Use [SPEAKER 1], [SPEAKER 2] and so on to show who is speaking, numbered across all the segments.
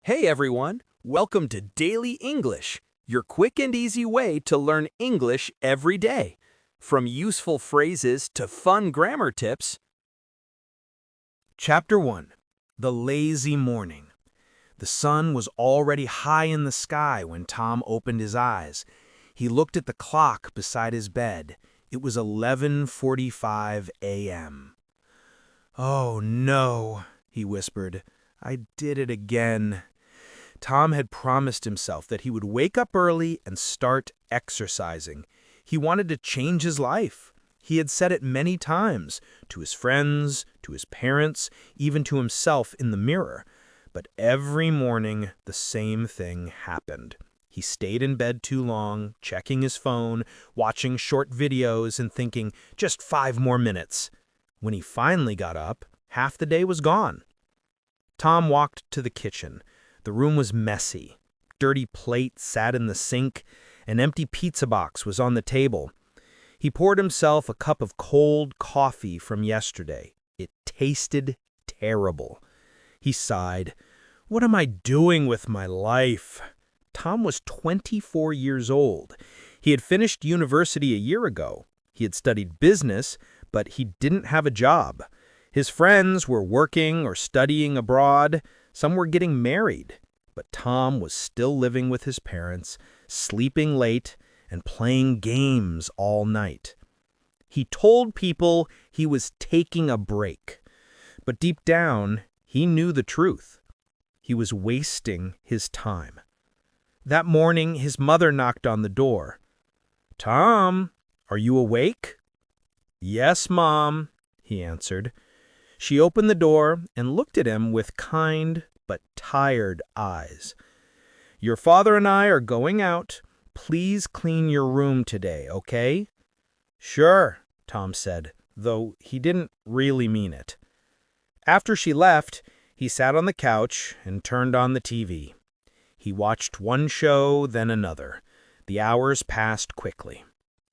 [SPEAKER 1] Hey everyone, welcome to Daily English, your quick and easy way to learn English every day. From useful phrases to fun grammar tips.
[SPEAKER 2] Chapter 1. The Lazy Morning. The sun was already high in the sky when Tom opened his eyes. He looked at the clock beside his bed. It was 11:45 a.m. "Oh no," he whispered. "I did it again." Tom had promised himself that he would wake up early and start exercising. He wanted to change his life. He had said it many times, to his friends, to his parents, even to himself in the mirror. But every morning, the same thing happened. He stayed in bed too long, checking his phone, watching short videos, and thinking, just 5 more minutes. When he finally got up, half the day was gone. Tom walked to the kitchen. The room was messy. Dirty plate sat in the sink. An empty pizza box was on the table. He poured himself a cup of cold coffee from yesterday. It tasted terrible. He sighed. "What am I doing with my life?" Tom was 24 years old. He had finished university a year ago. He had studied business, but he didn't have a job. His friends were working or studying abroad. Some were getting married. But Tom was still living with his parents, sleeping late, and playing games all night. He told people he was taking a break. But deep down, he knew the truth. He was wasting his time. That morning, his mother knocked on the door. "Tom, are you awake?" "Yes, Mom," he answered. She opened the door and looked at him with kind but tired eyes. "Your father and I are going out. Please clean your room today, okay?" "Sure," Tom said, though he didn't really mean it. After she left, he sat on the couch and turned on the TV. He watched one show, then another. The hours passed quickly.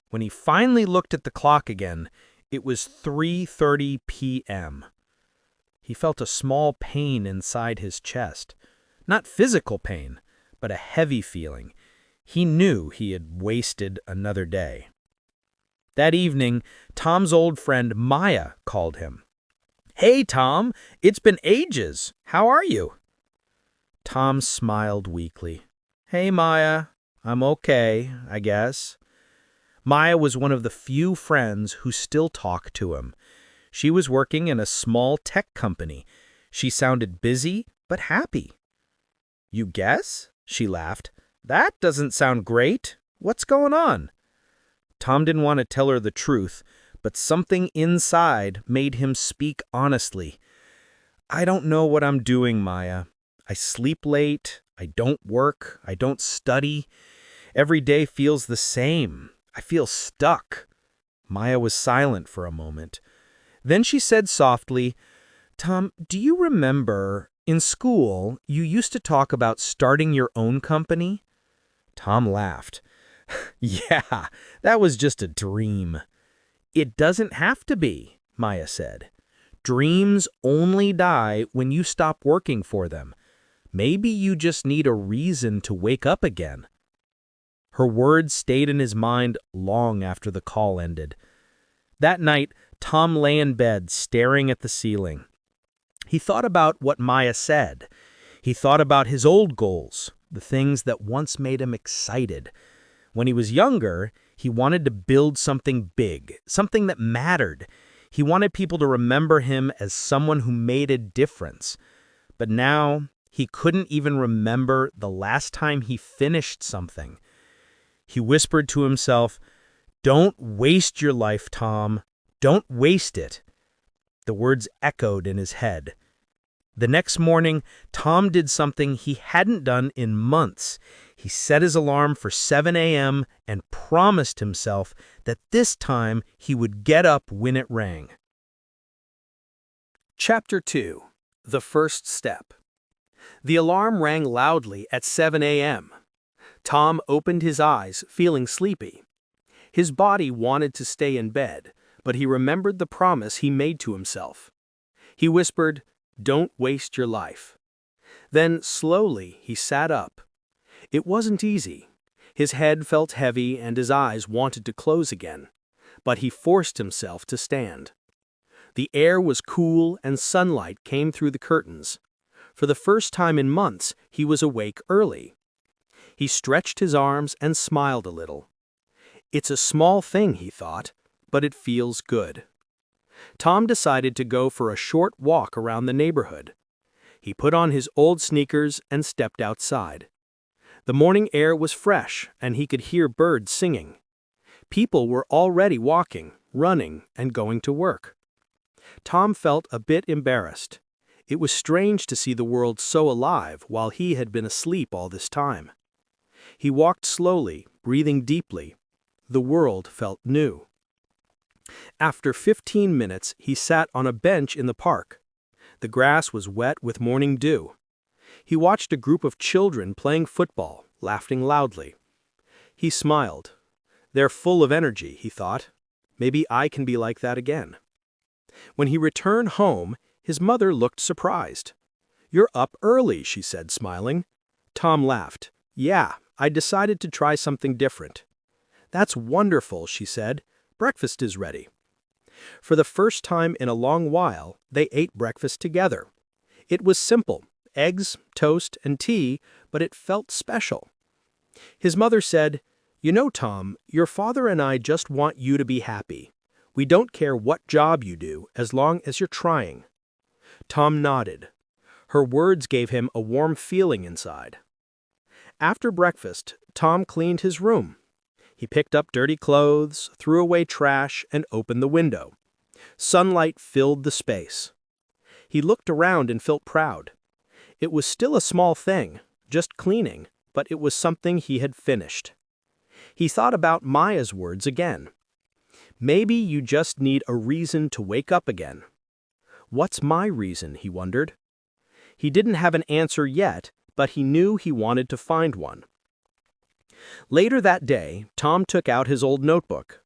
[SPEAKER 2] When he finally looked at the clock again, it was 3:30 p.m. He felt a small pain inside his chest. Not physical pain, but a heavy feeling. He knew he had wasted another day. That evening, Tom's old friend Maya called him. "Hey, Tom, it's been ages. How are you?" Tom smiled weakly. "Hey, Maya, I'm okay, I guess." Maya was one of the few friends who still talked to him. She was working in a small tech company. She sounded busy, but happy. "You guess?" she laughed. "That doesn't sound great. What's going on?" Tom didn't want to tell her the truth, but something inside made him speak honestly. "I don't know what I'm doing, Maya. I sleep late. I don't work. I don't study. Every day feels the same. I feel stuck." Maya was silent for a moment. Then she said softly, "Tom, do you remember, in school, you used to talk about starting your own company?" Tom laughed. "Yeah, that was just a dream." "It doesn't have to be," Maya said. "Dreams only die when you stop working for them. Maybe you just need a reason to wake up again." Her words stayed in his mind long after the call ended. That night, Tom lay in bed staring at the ceiling. He thought about what Maya said. He thought about his old goals, the things that once made him excited. When he was younger, he wanted to build something big, something that mattered. He wanted people to remember him as someone who made a difference. But now, he couldn't even remember the last time he finished something. He whispered to himself, "Don't waste your life, Tom. Don't waste it." The words echoed in his head. The next morning, Tom did something he hadn't done in months. He set his alarm for 7 a.m. and promised himself that this time he would get up when it rang.
[SPEAKER 1] Chapter 2. The First Step. The alarm rang loudly at 7 a.m. Tom opened his eyes, feeling sleepy. His body wanted to stay in bed, but he remembered the promise he made to himself. He whispered, "Don't waste your life." Then, slowly, he sat up. It wasn't easy. His head felt heavy and his eyes wanted to close again. But he forced himself to stand. The air was cool and sunlight came through the curtains. For the first time in months, he was awake early. He stretched his arms and smiled a little. It's a small thing, he thought, but it feels good. Tom decided to go for a short walk around the neighborhood. He put on his old sneakers and stepped outside. The morning air was fresh and he could hear birds singing. People were already walking, running, and going to work. Tom felt a bit embarrassed. It was strange to see the world so alive while he had been asleep all this time. He walked slowly, breathing deeply. The world felt new. After 15 minutes, he sat on a bench in the park. The grass was wet with morning dew. He watched a group of children playing football, laughing loudly. He smiled. They're full of energy, he thought. Maybe I can be like that again. When he returned home, his mother looked surprised. "You're up early," she said, smiling. Tom laughed. "Yeah, I decided to try something different." "That's wonderful," she said. "Breakfast is ready." For the first time in a long while, they ate breakfast together. It was simple, eggs, toast, and tea, but it felt special. His mother said, "You know, Tom, your father and I just want you to be happy. We don't care what job you do as long as you're trying." Tom nodded. Her words gave him a warm feeling inside. After breakfast, Tom cleaned his room. He picked up dirty clothes, threw away trash, and opened the window. Sunlight filled the space. He looked around and felt proud. It was still a small thing, just cleaning, but it was something he had finished. He thought about Maya's words again. Maybe you just need a reason to wake up again. What's my reason, he wondered. He didn't have an answer yet, but he knew he wanted to find one. Later that day, Tom took out his old notebook.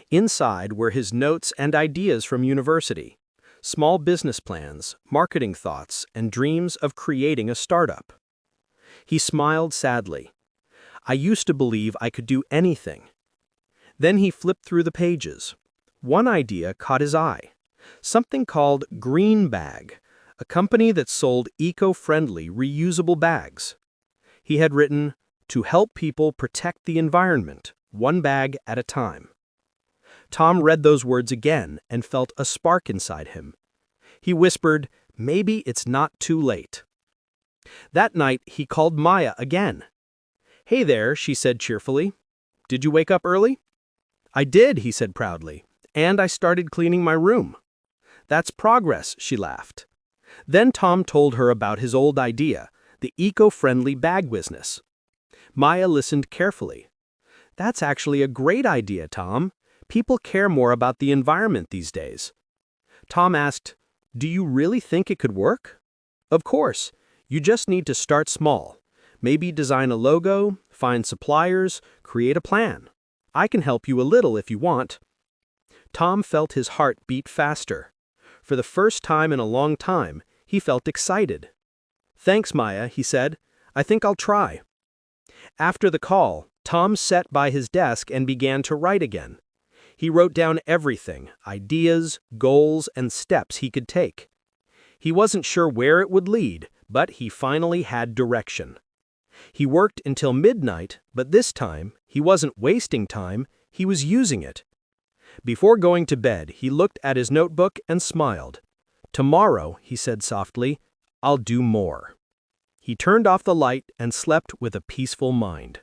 [SPEAKER 1] Inside were his notes and ideas from university, small business plans, marketing thoughts, and dreams of creating a startup. He smiled sadly. I used to believe I could do anything. Then he flipped through the pages. One idea caught his eye. Something called Green Bag, a company that sold eco-friendly, reusable bags. He had written, "To help people protect the environment, one bag at a time." Tom read those words again and felt a spark inside him. He whispered, "Maybe it's not too late." That night, he called Maya again. "Hey there," she said cheerfully. "Did you wake up early?" "I did," he said proudly, "and I started cleaning my room." "That's progress," she laughed. Then Tom told her about his old idea, the eco-friendly bag business. Maya listened carefully. "That's actually a great idea, Tom. People care more about the environment these days." Tom asked, "Do you really think it could work?" "Of course. You just need to start small. Maybe design a logo, find suppliers, create a plan. I can help you a little if you want." Tom felt his heart beat faster. For the first time in a long time, he felt excited. "Thanks, Maya," he said. "I think I'll try." After the call, Tom sat by his desk and began to write again. He wrote down everything, ideas, goals, and steps he could take. He wasn't sure where it would lead, but he finally had direction. He worked until midnight, but this time, he wasn't wasting time, he was using it. Before going to bed, he looked at his notebook and smiled. "Tomorrow," he said softly, "I'll do more." He turned off the light and slept with a peaceful mind.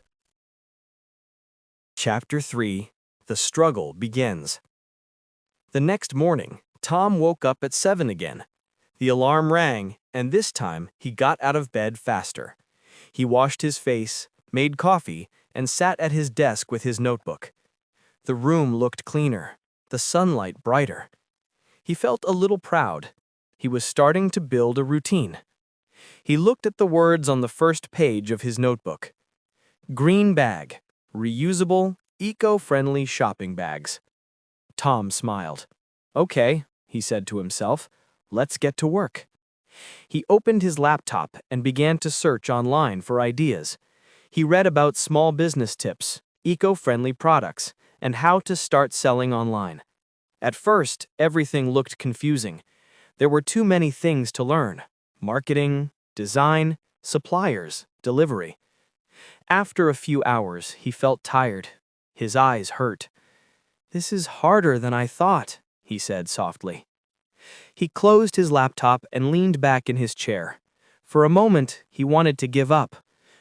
[SPEAKER 2] Chapter 3: The Struggle Begins. The next morning, Tom woke up at 7 again. The alarm rang, and this time he got out of bed faster. He washed his face, made coffee, and sat at his desk with his notebook. The room looked cleaner, the sunlight brighter. He felt a little proud. He was starting to build a routine. He looked at the words on the first page of his notebook. Green bag, reusable, eco-friendly shopping bags. Tom smiled. "Okay," he said to himself, "let's get to work."
[SPEAKER 1] He opened his laptop and began to search online for ideas. He read about small business tips, eco-friendly products, and how to start selling online. At first, everything looked confusing. There were too many things to learn: marketing, design, suppliers, delivery. After a few hours, he felt tired. His eyes hurt. "This is harder than I thought," he said softly. He closed his laptop and leaned back in his chair. For a moment, he wanted to give up.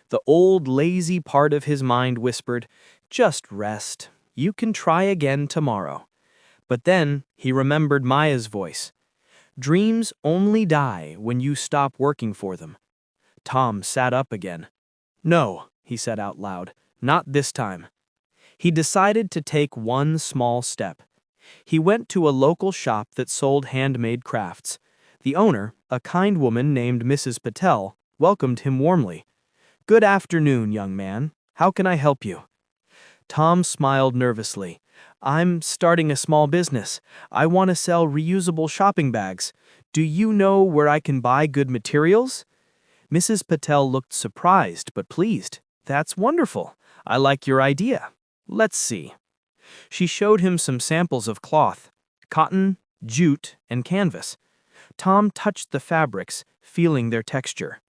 [SPEAKER 1] The old, lazy part of his mind whispered, "Just rest. You can try again tomorrow." But then he remembered Maya's voice. "Dreams only die when you stop working for them." Tom sat up again. "No," he said out loud, "not this time." He decided to take one small step. He went to a local shop that sold handmade crafts. The owner, a kind woman named Mrs. Patel, welcomed him warmly. "Good afternoon, young man. How can I help you?" Tom smiled nervously. "I'm starting a small business. I want to sell reusable shopping bags. Do you know where I can buy good materials?" Mrs. Patel looked surprised but pleased. "That's wonderful. I like your idea. Let's see." She showed him some samples of cloth: cotton, jute, and canvas. Tom touched the fabrics, feeling their texture.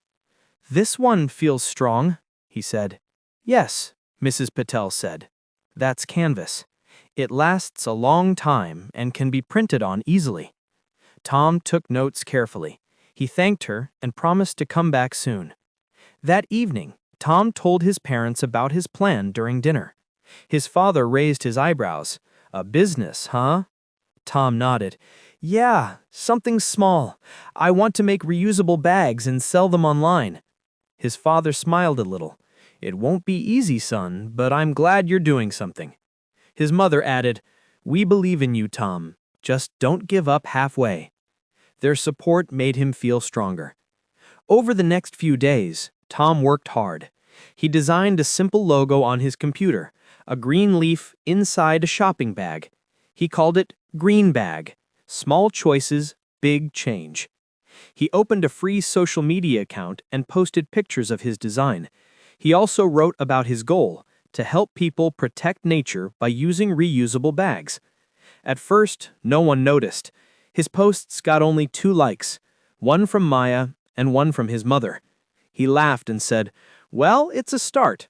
[SPEAKER 1] "This one feels strong," he said. "Yes," Mrs. Patel said. "That's canvas. It lasts a long time and can be printed on easily." Tom took notes carefully. He thanked her and promised to come back soon. That evening, Tom told his parents about his plan during dinner. His father raised his eyebrows. "A business, huh?" Tom nodded. "Yeah, something small. I want to make reusable bags and sell them online." His father smiled a little. "It won't be easy, son, but I'm glad you're doing something." His mother added, "We believe in you, Tom. Just don't give up halfway." Their support made him feel stronger. Over the next few days, Tom worked hard. He designed a simple logo on his computer, a green leaf inside a shopping bag. He called it Green Bag. Small choices, big change. He opened a free social media account and posted pictures of his design. He also wrote about his goal: to help people protect nature by using reusable bags. At first, no one noticed. His posts got only 2 likes, one from Maya and one from his mother. He laughed and said, "Well, it's a start."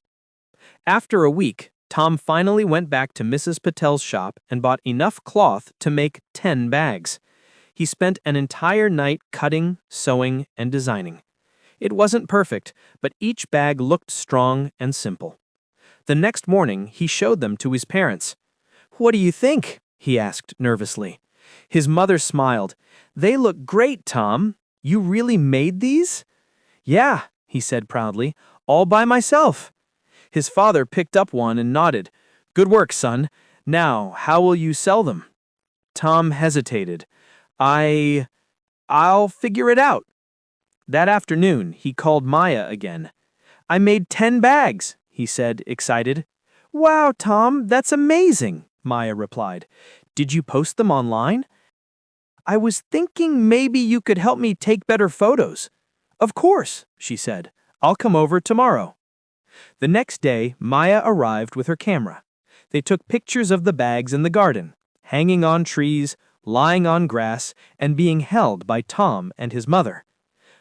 [SPEAKER 1] After a week, Tom finally went back to Mrs. Patel's shop and bought enough cloth to make 10 bags. He spent an entire night cutting, sewing, and designing. It wasn't perfect, but each bag looked strong and simple. The next morning, he showed them to his parents. "What do you think?" he asked nervously. His mother smiled. "They look great, Tom. You really made these?" "Yeah," he said proudly, "all by myself." His father picked up one and nodded. "Good work, son. Now, how will you sell them?" Tom hesitated. I'll figure it out." That afternoon, he called Maya again. "I made 10 bags," he said, excited. "Wow, Tom, that's amazing," Maya replied. "Did you post them online?" "I was thinking maybe you could help me take better photos." "Of course," she said. "I'll come over tomorrow." The next day, Maya arrived with her camera. They took pictures of the bags in the garden, hanging on trees, lying on grass, and being held by Tom and his mother.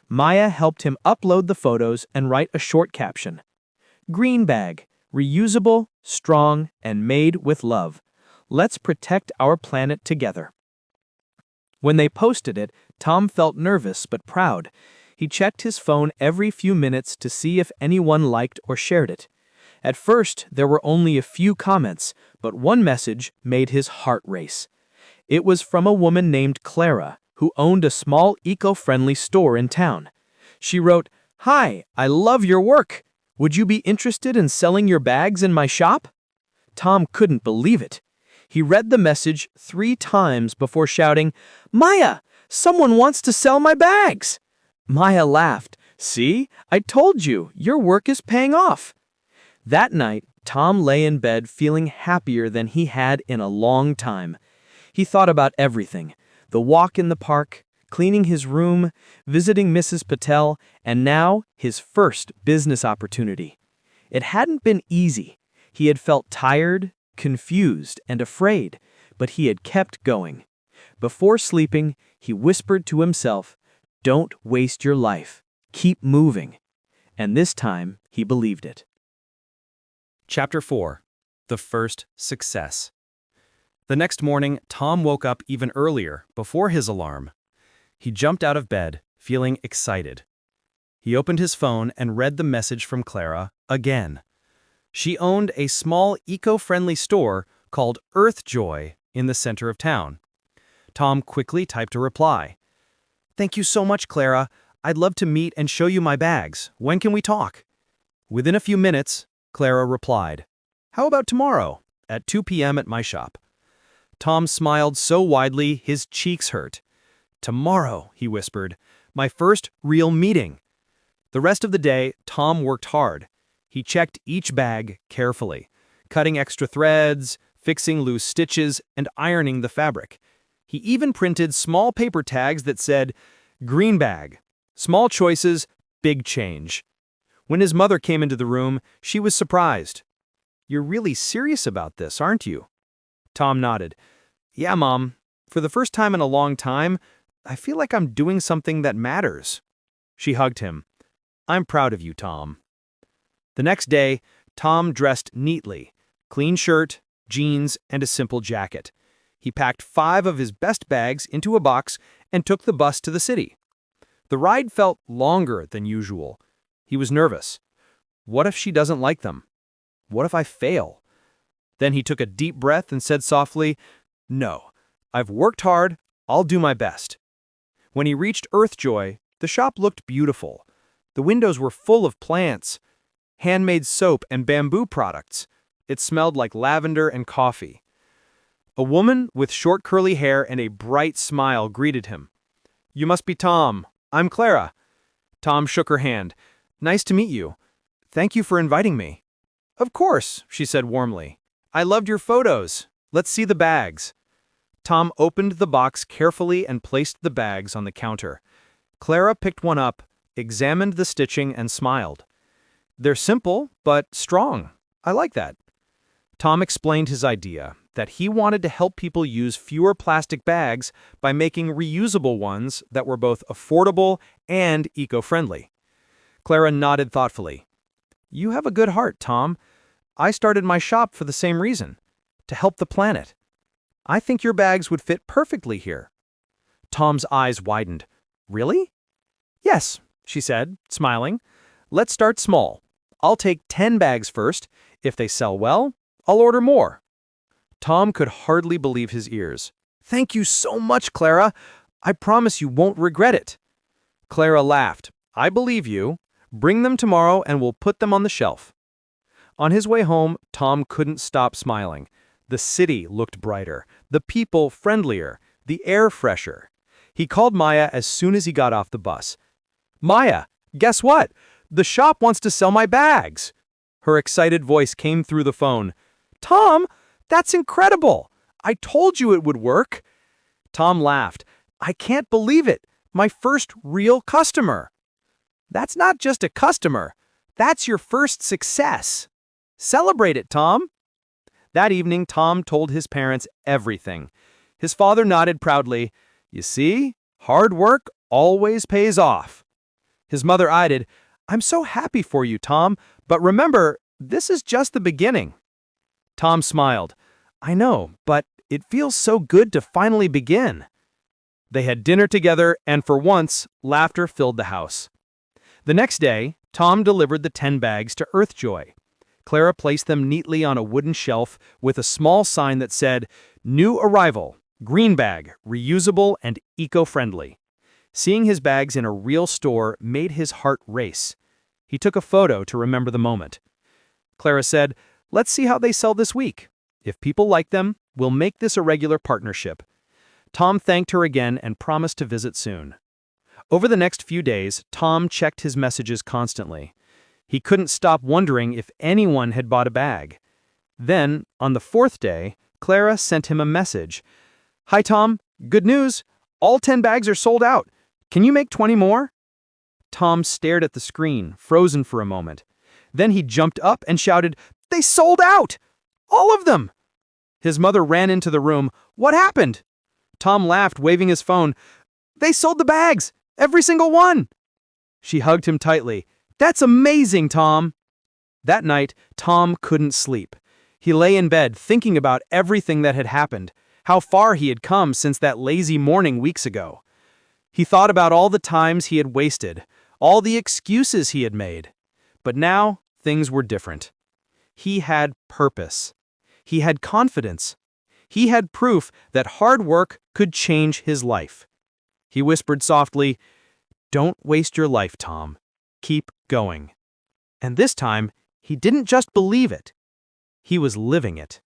[SPEAKER 1] Maya helped him upload the photos and write a short caption. "Green Bag, reusable, strong, and made with love. Let's protect our planet together." When they posted it, Tom felt nervous but proud. He checked his phone every few minutes to see if anyone liked or shared it. At first, there were only a few comments, but one message made his heart race. It was from a woman named Clara, who owned a small eco-friendly store in town. She wrote, "Hi, I love your work. Would you be interested in selling your bags in my shop?" Tom couldn't believe it. He read the message 3 times before shouting, "Maya, someone wants to sell my bags!" Maya laughed. "See, I told you, your work is paying off." That night, Tom lay in bed feeling happier than he had in a long time. He thought about everything: the walk in the park, cleaning his room, visiting Mrs. Patel, and now his first business opportunity. It hadn't been easy. He had felt tired, confused, and afraid, but he had kept going. Before sleeping, he whispered to himself, "Don't waste your life. Keep moving." And this time, he believed it.
[SPEAKER 2] Chapter 4. The First Success. The next morning, Tom woke up even earlier, before his alarm. He jumped out of bed, feeling excited. He opened his phone and read the message from Clara again. She owned a small eco-friendly store called Earthjoy in the center of town. Tom quickly typed a reply. "Thank you so much, Clara. I'd love to meet and show you my bags. When can we talk?" Within a few minutes, Clara replied, "How about tomorrow, at 2 p.m. at my shop?" Tom smiled so widely his cheeks hurt. "Tomorrow," he whispered, "my first real meeting." The rest of the day, Tom worked hard. He checked each bag carefully, cutting extra threads, fixing loose stitches, and ironing the fabric. He even printed small paper tags that said, "Green bag, small choices, big change." When his mother came into the room, she was surprised. "You're really serious about this, aren't you?" Tom nodded. "Yeah, Mom. For the first time in a long time, I feel like I'm doing something that matters." She hugged him. "I'm proud of you, Tom." The next day, Tom dressed neatly. Clean shirt, jeans, and a simple jacket. He packed 5 of his best bags into a box and took the bus to the city. The ride felt longer than usual. He was nervous. What if she doesn't like them? What if I fail? Then he took a deep breath and said softly, "No, I've worked hard, I'll do my best." When he reached Earthjoy, the shop looked beautiful. The windows were full of plants, handmade soap and bamboo products. It smelled like lavender and coffee. A woman with short curly hair and a bright smile greeted him. "You must be Tom. I'm Clara." Tom shook her hand. "Nice to meet you. Thank you for inviting me." "Of course," she said warmly. "I loved your photos. Let's see the bags." Tom opened the box carefully and placed the bags on the counter. Clara picked one up, examined the stitching, and smiled. "They're simple, but strong. I like that." Tom explained his idea, that he wanted to help people use fewer plastic bags by making reusable ones that were both affordable and eco-friendly. Clara nodded thoughtfully. "You have a good heart, Tom. I started my shop for the same reason, to help the planet. I think your bags would fit perfectly here." Tom's eyes widened. "Really?" "Yes," she said, smiling. "Let's start small. I'll take 10 bags first. If they sell well, I'll order more." Tom could hardly believe his ears. "Thank you so much, Clara. I promise you won't regret it." Clara laughed. "I believe you. Bring them tomorrow and we'll put them on the shelf." On his way home, Tom couldn't stop smiling. The city looked brighter, the people friendlier, the air fresher. He called Maya as soon as he got off the bus. "Maya, guess what? The shop wants to sell my bags." Her excited voice came through the phone. "Tom, that's incredible! I told you it would work." Tom laughed. "I can't believe it. My first real customer." "That's not just a customer. That's your first success. Celebrate it, Tom." That evening, Tom told his parents everything. His father nodded proudly. "You see, hard work always pays off." His mother added, "I'm so happy for you, Tom, but remember, this is just the beginning." Tom smiled. "I know, but it feels so good to finally begin." They had dinner together, and for once, laughter filled the house. The next day, Tom delivered the 10 bags to Earthjoy. Clara placed them neatly on a wooden shelf with a small sign that said, "New arrival, green bag, reusable and eco-friendly." Seeing his bags in a real store made his heart race. He took a photo to remember the moment. Clara said, "Let's see how they sell this week. If people like them, we'll make this a regular partnership." Tom thanked her again and promised to visit soon. Over the next few days, Tom checked his messages constantly. He couldn't stop wondering if anyone had bought a bag. Then, on the 4th day, Clara sent him a message. "Hi, Tom. Good news.
[SPEAKER 3] All 10 bags are sold out. Can you make 20 more?" Tom stared at the screen, frozen for a moment. Then he jumped up and shouted, "They sold out! All of them!" His mother ran into the room. "What happened?" Tom laughed, waving his phone. "They sold the bags! Every single one!" She hugged him tightly. "That's amazing, Tom!" That night, Tom couldn't sleep. He lay in bed thinking about everything that had happened, how far he had come since that lazy morning weeks ago. He thought about all the times he had wasted, all the excuses he had made. But now, things were different. He had purpose. He had confidence. He had proof that hard work could change his life. He whispered softly, "Don't waste your life, Tom. Keep going." And this time, he didn't just believe it. He was living it.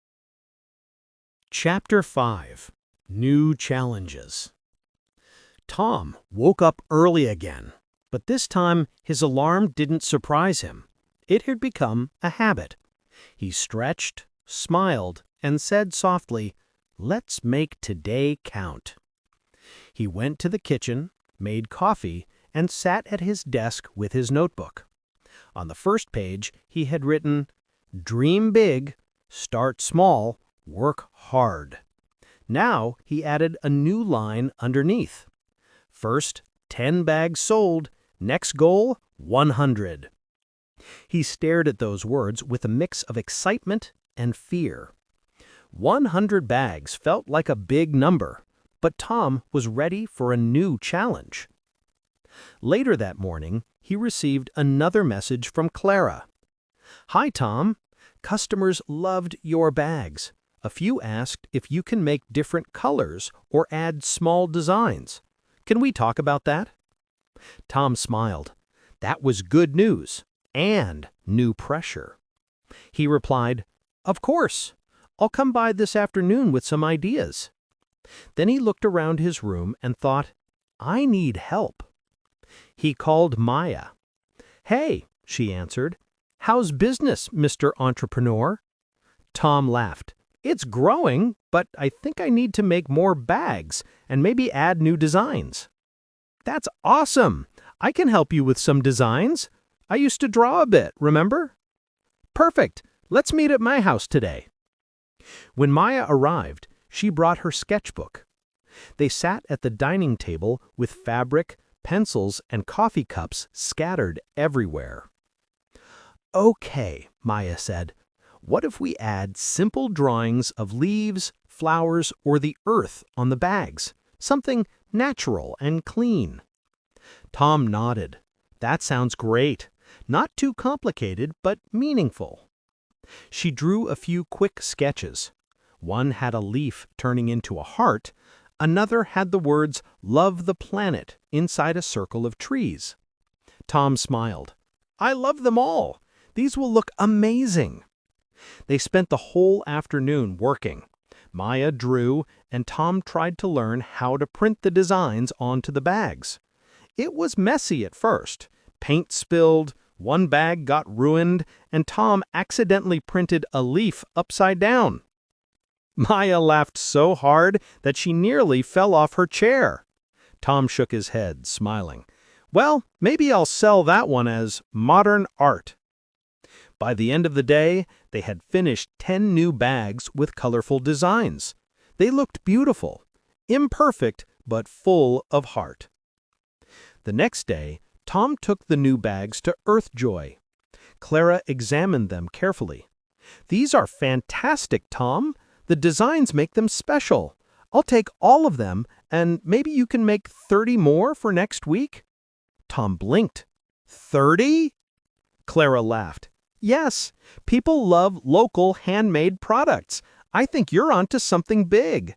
[SPEAKER 1] Chapter 5. New Challenges. Tom woke up early again, but this time his alarm didn't surprise him. It had become a habit. He stretched, smiled, and said softly, "Let's make today count." He went to the kitchen, made coffee, and sat at his desk with his notebook. On the first page, he had written, "Dream big, start small, work hard." Now he added a new line underneath. First, 10 bags sold. Next goal, 100. He stared at those words with a mix of excitement and fear. 100 bags felt like a big number, but Tom was ready for a new challenge. Later that morning, he received another message from Clara. "Hi, Tom. Customers loved your bags. A few asked if you can make different colors or add small designs. Can we talk about that?" Tom smiled. That was good news and new pressure. He replied, "Of course. I'll come by this afternoon with some ideas." Then he looked around his room and thought, "I need help." He called Maya. "Hey," she answered. "How's business, Mr. Entrepreneur?" Tom laughed. "It's growing, but I think I need to make more bags and maybe add new designs." "That's awesome! I can help you with some designs. I used to draw a bit, remember?" "Perfect! Let's meet at my house today." When Maya arrived, she brought her sketchbook. They sat at the dining table with fabric, pencils, and coffee cups scattered everywhere. "Okay," Maya said. "What if we add simple drawings of leaves, flowers, or the earth on the bags? Something natural and clean." Tom nodded. "That sounds great. Not too complicated, but meaningful." She drew a few quick sketches. One had a leaf turning into a heart. Another had the words "Love the Planet" inside a circle of trees. Tom smiled. "I love them all. These will look amazing." They spent the whole afternoon working. Maya drew, and Tom tried to learn how to print the designs onto the bags. It was messy at first. Paint spilled, one bag got ruined, and Tom accidentally printed a leaf upside down. Maya laughed so hard that she nearly fell off her chair. Tom shook his head, smiling. "Well, maybe I'll sell that one as modern art." By the end of the day, they had finished 10 new bags with colorful designs. They looked beautiful, imperfect, but full of heart. The next day, Tom took the new bags to Earthjoy. Clara examined them carefully. "These are fantastic, Tom. The designs make them special. I'll take all of them, and maybe you can make 30 more for next week?" Tom blinked. 30? Clara laughed. "Yes, people love local handmade products. I think you're onto something big."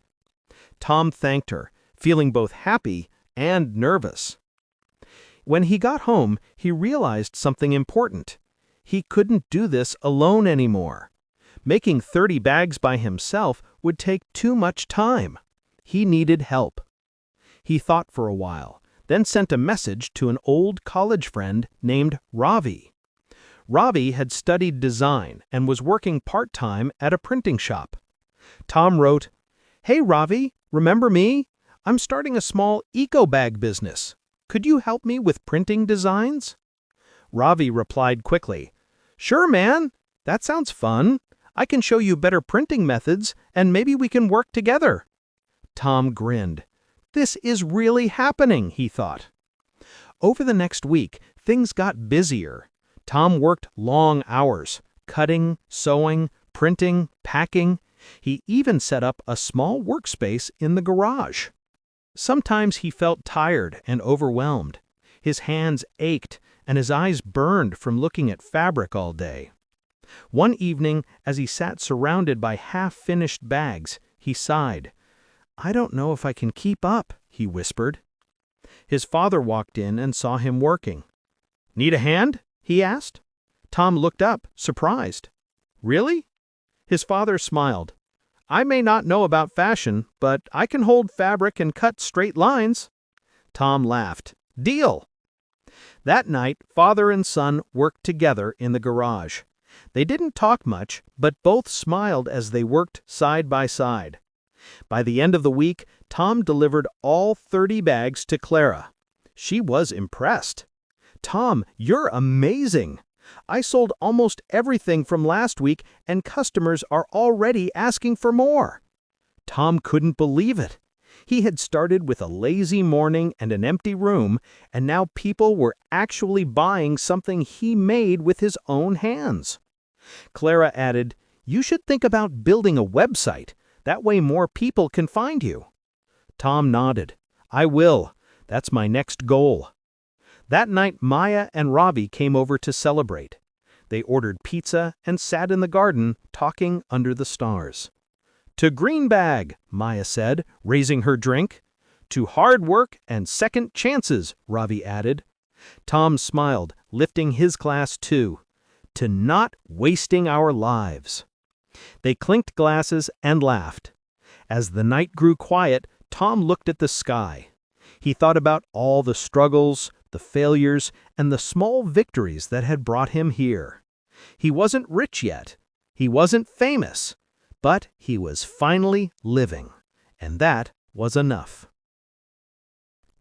[SPEAKER 1] Tom thanked her, feeling both happy and nervous. When he got home, he realized something important. He couldn't do this alone anymore. Making 30 bags by himself would take too much time. He needed help. He thought for a while, then sent a message to an old college friend named Ravi. Ravi had studied design and was working part-time at a printing shop. Tom wrote, "Hey Ravi, remember me?
[SPEAKER 2] I'm starting a small eco-bag business. Could you help me with printing designs?" Ravi replied quickly, "Sure, man. That sounds fun. I can show you better printing methods, and maybe we can work together." Tom grinned. This is really happening, he thought. Over the next week, things got busier. Tom worked long hours, cutting, sewing, printing, packing. He even set up a small workspace in the garage. Sometimes he felt tired and overwhelmed. His hands ached and his eyes burned from looking at fabric all day. One evening, as he sat surrounded by half-finished bags, he sighed. "I don't know if I can keep up," he whispered. His father walked in and saw him working. "Need a hand?" he asked. Tom looked up, surprised. "Really?" His father smiled. "I may not know about fashion, but I can hold fabric and cut straight lines." Tom laughed. "Deal!" That night, father and son worked together in the garage. They didn't talk much, but both smiled as they worked side by side. By the end of the week, Tom delivered all 30 bags to Clara. She was impressed. "Tom, you're amazing! I sold almost everything from last week, and customers are already asking for more." Tom couldn't believe it. He had started with a lazy morning and an empty room, and now people were actually buying something he made with his own hands. Clara added, "You should think about building a website. That way more people can find you." Tom nodded. "I will. That's my next goal." That night, Maya and Ravi came over to celebrate. They ordered pizza and sat in the garden, talking under the stars. "To Greenbag," Maya said, raising her drink. "To hard work and second chances," Ravi added. Tom smiled, lifting his glass too. "To not wasting our lives." They clinked glasses and laughed. As the night grew quiet, Tom looked at the sky. He thought about all the struggles, the failures, and the small victories that had brought him here. He wasn't rich yet. He wasn't famous. But he was finally living. And that was enough.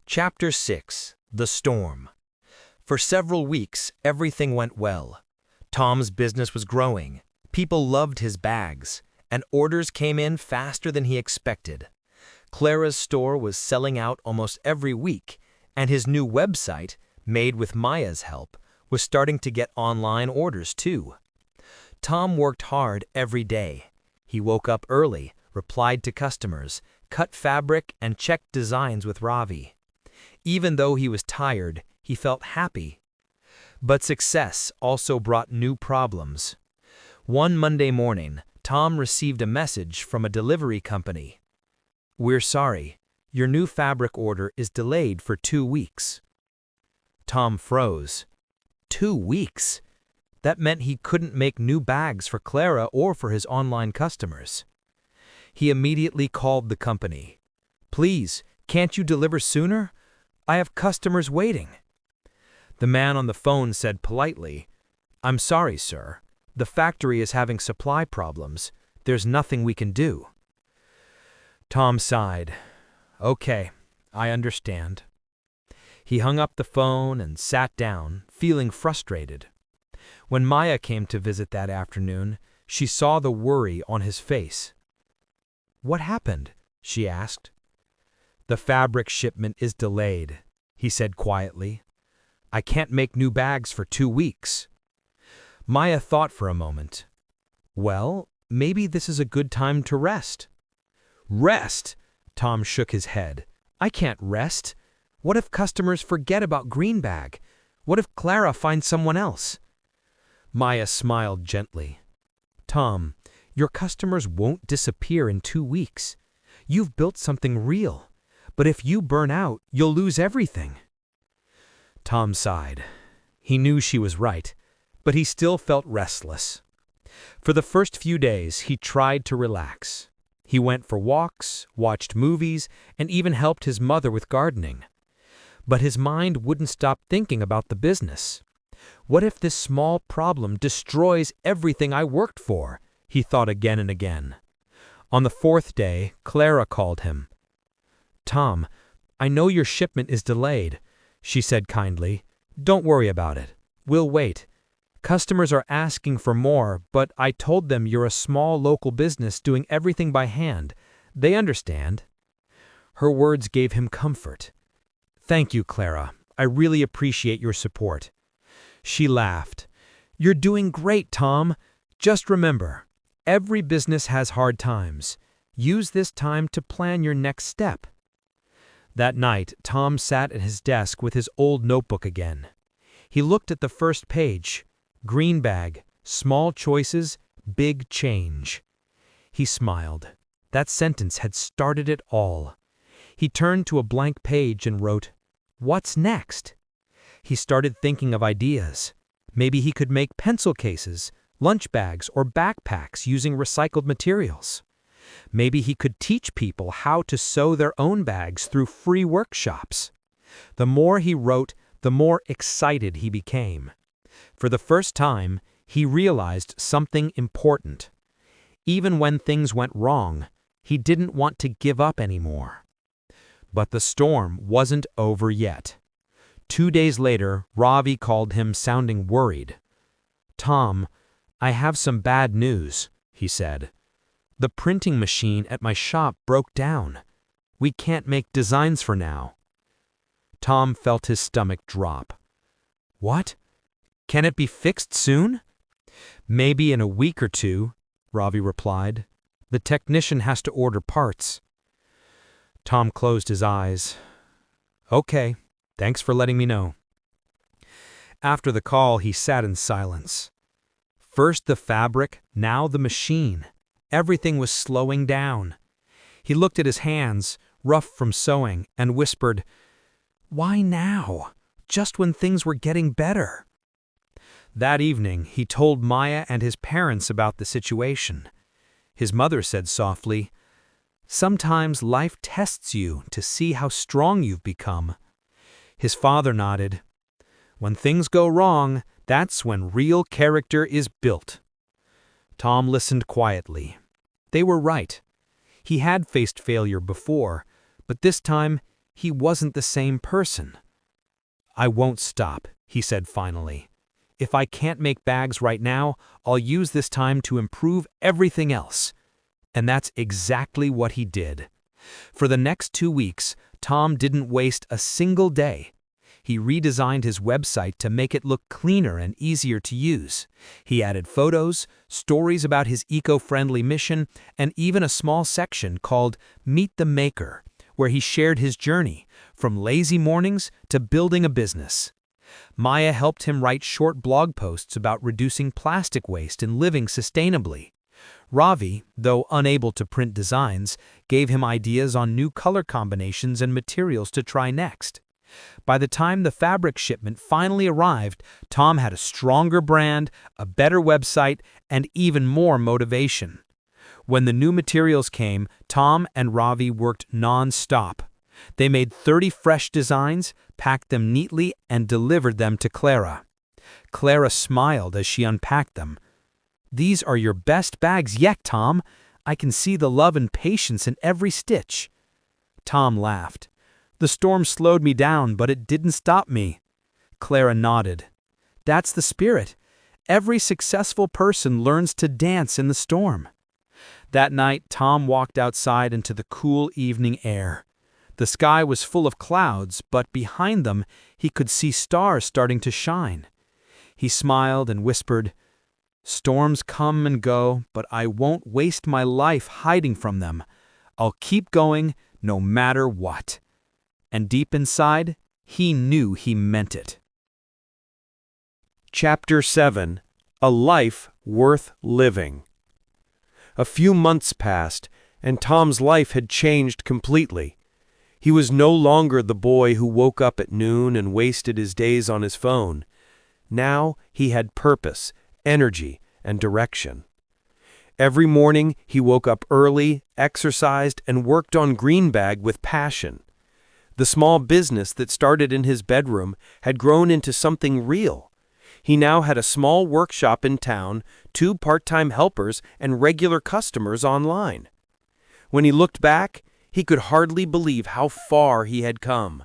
[SPEAKER 4] Chapter 6. The Storm. For several weeks, everything went well. Tom's business was growing. People loved his bags, and orders came in faster than he expected. Clara's store was selling out almost every week, and his new website, made with Maya's help, was starting to get online orders too. Tom worked hard every day. He woke up early, replied to customers, cut fabric, and checked designs with Ravi. Even though he was tired, he felt happy. But success also brought new problems. One Monday morning, Tom received a message from a delivery company. "We're sorry. Your new fabric order is delayed for 2 weeks." Tom froze. 2 weeks? That meant he couldn't make new bags for Clara or for his online customers. He immediately called the company. "Please, can't you deliver sooner? I have customers waiting." The man on the phone said politely, "I'm sorry, sir. The factory is having supply problems. There's nothing we can do." Tom sighed. "Okay, I understand." He hung up the phone and sat down, feeling frustrated. When Maya came to visit that afternoon, she saw the worry on his face. "What happened?" she asked. "The fabric shipment is delayed," he said quietly. "I can't make new bags for 2 weeks." Maya thought for a moment. "Well, maybe this is a good time to rest." "Rest?" Tom shook his head. "I can't rest. What if customers forget about Greenbag? What if Clara finds someone else?" Maya smiled gently. "Tom, your customers won't disappear in 2 weeks. You've built something real. But if you burn out, you'll lose everything." Tom sighed. He knew she was right, but he still felt restless. For the first few days, he tried to relax. He went for walks, watched movies, and even helped his mother with gardening. But his mind wouldn't stop thinking about the business. "What if this small problem destroys everything I worked for?" he thought again and again. On the 4th day, Clara called him. "Tom, I know your shipment is delayed," she said kindly. "Don't worry about it. We'll wait. Customers are asking for more, but I told them you're a small local business doing everything by hand. They understand." Her words gave him comfort. "Thank you, Clara. I really appreciate your support." She laughed. "You're doing great, Tom. Just remember, every business has hard times. Use this time to plan your next step." That night, Tom sat at his desk with his old notebook again. He looked at the first page. Green bag, small choices, big change. He smiled. That sentence had started it all. He turned to a blank page and wrote, "What's next?" He started thinking of ideas. Maybe he could make pencil cases, lunch bags, or backpacks using recycled materials. Maybe he could teach people how to sew their own bags through free workshops. The more he wrote, the more excited he became. For the first time, he realized something important. Even when things went wrong, he didn't want to give up anymore. But the storm wasn't over yet. 2 days later, Ravi called him sounding worried. "Tom, I have some bad news," he said. "The printing machine at my shop broke down. We can't make designs for now." Tom felt his stomach drop. "What? Can it be fixed soon?" "Maybe in a week or two," Ravi replied. "The technician has to order parts." Tom closed his eyes. "Okay, thanks for letting me know." After the call, he sat in silence. First the fabric, now the machine. Everything was slowing down. He looked at his hands, rough from sewing, and whispered, "Why now? Just when things were getting better." That evening, he told Maya and his parents about the situation. His mother said softly, "Sometimes life tests you to see how strong you've become." His father nodded. "When things go wrong, that's when real character is built." Tom listened quietly. They were right. He had faced failure before, but this time he wasn't the same person. "I won't stop," he said finally. "If I can't make bags right now, I'll use this time to improve everything else." And that's exactly what he did. For the next 2 weeks, Tom didn't waste a single day. He redesigned his website to make it look cleaner and easier to use. He added photos, stories about his eco-friendly mission, and even a small section called Meet the Maker, where he shared his journey, from lazy mornings to building a business. Maya helped him write short blog posts about reducing plastic waste and living sustainably. Ravi, though unable to print designs, gave him ideas on new color combinations and materials to try next. By the time the fabric shipment finally arrived, Tom had a stronger brand, a better website, and even more motivation. When the new materials came, Tom and Ravi worked non-stop. They made 30 fresh designs, packed them neatly, and delivered them to Clara. Clara smiled as she unpacked them. "These are your best bags yet, Tom. I can see the love and patience in every stitch." Tom laughed. "The storm slowed me down, but it didn't stop me." Clara nodded. "That's the spirit. Every successful person learns to dance in the storm." That night, Tom walked outside into the cool evening air. The sky was full of clouds, but behind them he could see stars starting to shine. He smiled and whispered, "Storms come and go, but I won't waste my life hiding from them. I'll keep going no matter what." And deep inside, he knew he meant it.
[SPEAKER 5] Chapter 7: A Life Worth Living. A few months passed, and Tom's life had changed completely. He was no longer the boy who woke up at noon and wasted his days on his phone. Now he had purpose, energy, and direction. Every morning he woke up early, exercised, and worked on Greenbag with passion. The small business that started in his bedroom had grown into something real. He now had a small workshop in town, 2 part-time helpers, and regular customers online. When he looked back, He could hardly believe how far he had come.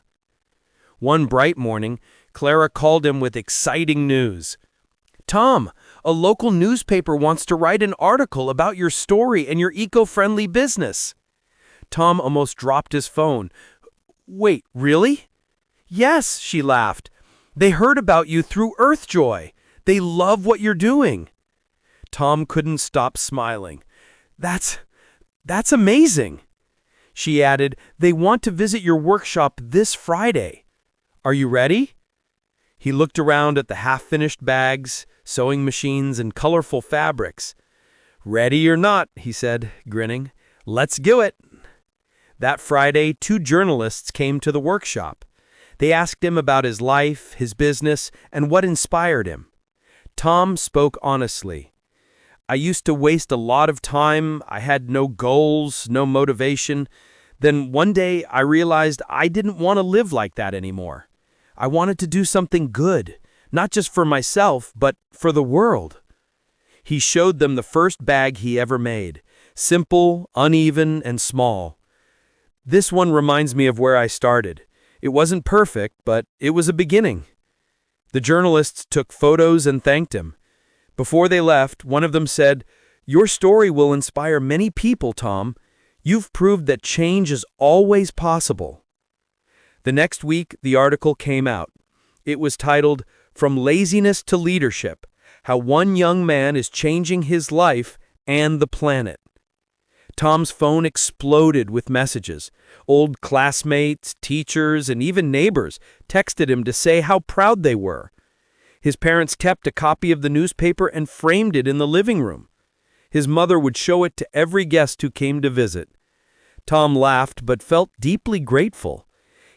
[SPEAKER 5] One bright morning, Clara called him with exciting news. "Tom, a local newspaper wants to write an article about your story and your eco-friendly business." Tom almost dropped his phone. "Wait, really?" "Yes," she laughed. "They heard about you through Earthjoy. They love what you're doing." Tom couldn't stop smiling. That's amazing." She added, "They want to visit your workshop this Friday. Are you ready?" He looked around at the half-finished bags, sewing machines, and colorful fabrics. "Ready or not," he said, grinning. "Let's do it." That Friday, 2 journalists came to the workshop. They asked him about his life, his business, and what inspired him. Tom spoke honestly. "I used to waste a lot of time. I had no goals, no motivation. Then one day I realized I didn't want to live like that anymore. I wanted to do something good, not just for myself, but for the world." He showed them the first bag he ever made, simple, uneven, and small. "This one reminds me of where I started. It wasn't perfect, but it was a beginning." The journalists took photos and thanked him. Before they left, one of them said, "Your story will inspire many people, Tom. You've proved that change is always possible." The next week, the article came out. It was titled, "From Laziness to Leadership: How One Young Man is Changing His Life and the Planet." Tom's phone exploded with messages. Old classmates, teachers, and even neighbors texted him to say how proud they were. His parents kept a copy of the newspaper and framed it in the living room. His mother would show it to every guest who came to visit. Tom laughed but felt deeply grateful.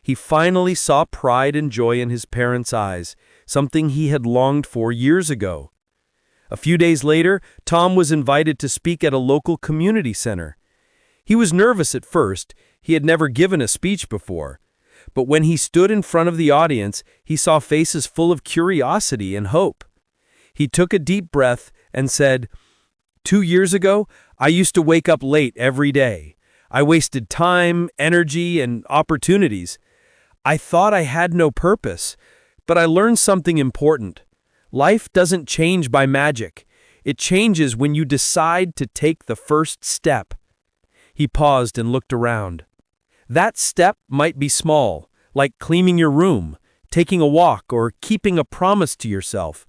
[SPEAKER 5] He finally saw pride and joy in his parents' eyes, something he had longed for years ago. A few days later, Tom was invited to speak at a local community center. He was nervous at first. He had never given a speech before. But when he stood in front of the audience, he saw faces full of curiosity and hope. He took a deep breath and said, "2 years ago, I used to wake up late every day. I wasted time, energy, and opportunities. I thought I had no purpose, but I learned something important. Life doesn't change by magic. It changes when you decide to take the first step." He paused and looked around. That step might be small, like cleaning your room, taking a walk, or keeping a promise to yourself.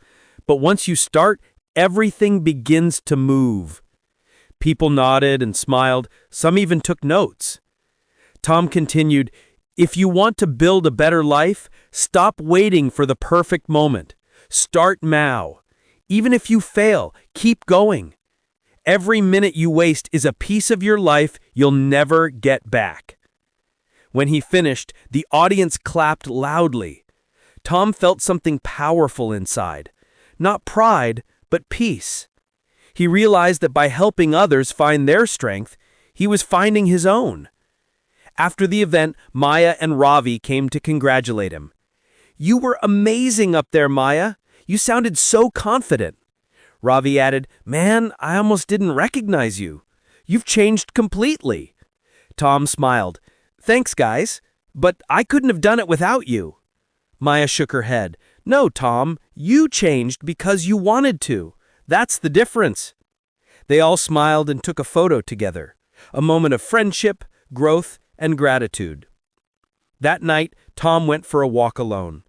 [SPEAKER 5] But once you start, everything begins to move. People nodded and smiled. Some even took notes. Tom continued, "If you want to build a better life, stop waiting for the perfect moment. Start now. Even if you fail, keep going. Every minute you waste is a piece of your life you'll never get back." When he finished, the audience clapped loudly. Tom felt something powerful inside. Not pride, but peace. He realized that by helping others find their strength, he was finding his own. After the event, Maya and Ravi came to congratulate him. "You were amazing up there, Maya. You sounded so confident." Ravi added, "Man, I almost didn't recognize you. You've changed completely." Tom smiled. "Thanks, guys, but I couldn't have done it without you." Maya shook her head. "No, Tom, you changed because you wanted to. That's the difference." They all smiled and took a photo together, a moment of friendship, growth, and gratitude. That night, Tom went for a walk alone.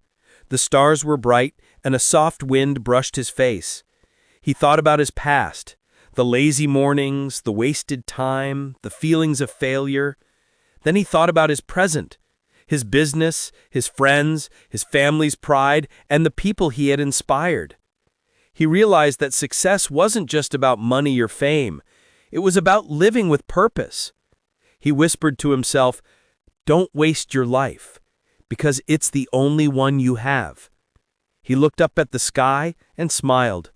[SPEAKER 5] The stars were bright, and a soft wind brushed his face. He thought about his past, the lazy mornings, the wasted time, the feelings of failure. Then he thought about his present, his business, his friends, his family's pride, and the people he had inspired. He realized that success wasn't just about money or fame. It was about living with purpose. He whispered to himself, "Don't waste your life, because it's the only one you have." He looked up at the sky and smiled.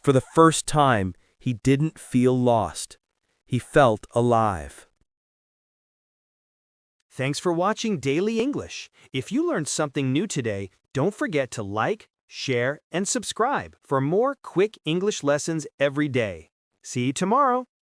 [SPEAKER 5] For the first time, he didn't feel lost. He felt alive.
[SPEAKER 3] Thanks for watching Daily English. If you learned something new today, don't forget to like, share, and subscribe for more quick English lessons every day. See you tomorrow.